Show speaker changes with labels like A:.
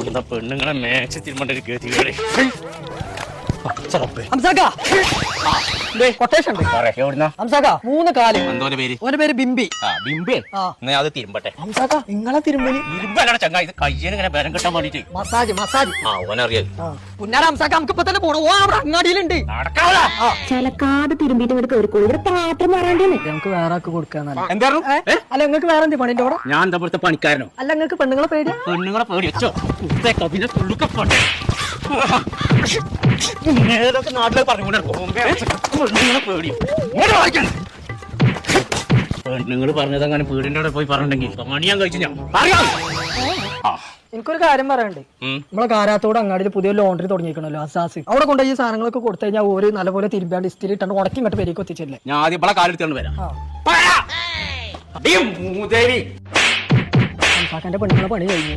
A: കൊണ്ട പെണ്ണുങ്ങളെ മേച്ച് തിരുമണ്ട ഒരു ഗതികളെ
B: കൊട്ടേഷൻ മൂന്ന് കാല് ഓന്റെ പേര് ബിംബി.
A: അത് തിരുമ്പട്ടെ
B: നിങ്ങളെ തിരുമ്പലി
A: ചങ്ങ ഇത് കയ്യനിങ്ങനെ ബലം കിട്ടാൻ വേണ്ടിട്ട്
B: മസാജ്
A: ഓനറിയാം
B: പുന്നാര ഹംസാക്ക നമുക്ക് ഇപ്പൊ തന്നെ പോണോ? അങ്ങാടിയിലുണ്ട്.
C: ചിലക്കാതെ തിരുമ്പിട്ട് ഇവിടെ കേറിക്കോളൂ. ഇവിടെ പാത്രം മാറാണ്ടേ
B: നമുക്ക് വേറെ ആൾക്ക് കൊടുക്കാന്നല്ല.
A: എന്തായിരുന്നു?
B: അല്ല നിങ്ങൾക്ക് വേറെ എന്ത് പണിന്റെ കൂടെ?
A: ഞാൻ എന്താ ഇവിടുത്തെ പണിക്കാരനോ?
B: അല്ല നിങ്ങൾക്ക് പെണ്ണുങ്ങളെ പേടി?
A: പെണ്ണുങ്ങളെ പേടി വെച്ചോ കവിനെ തുള്ളുക്കപ്പെട്ടെ ഏതൊക്കെ നാട്ടിലെ പെണ്ണുങ്ങൾ പറഞ്ഞതങ്ങനെ വീടിന്റെ അവിടെ പോയി പറഞ്ഞിട്ടുണ്ടെങ്കിൽ പണിയാൻ കഴിച്ചു ഞാൻ
B: എനിക്കൊരു കാര്യം പറയാനുണ്ട്. നമ്മളെ കാരാത്തോട് അങ്ങാടിയിൽ പുതിയ ലോണ്ടറി തുടങ്ങിയിരിക്കണല്ലോ, അസാസ്. അവിടെ കൊണ്ടുപോയി ഈ സാധനങ്ങളൊക്കെ കൊടുത്തു കഴിഞ്ഞാൽ ഒരു നല്ലപോലെ തിരുമ്പാണ്ട് ഇസ്തിരി ഇട്ടാണ്ട് ഉടക്കി ഇങ്ങോട്ട് പേരേക്ക് എത്തിച്ചില്ലേ?
A: ഞാൻ ആദ്യം ഇവിടെ കാലെടുത്തോണ്ട് വരാം.
B: പെണ്ണുങ്ങളെ പണി കഴിഞ്ഞു.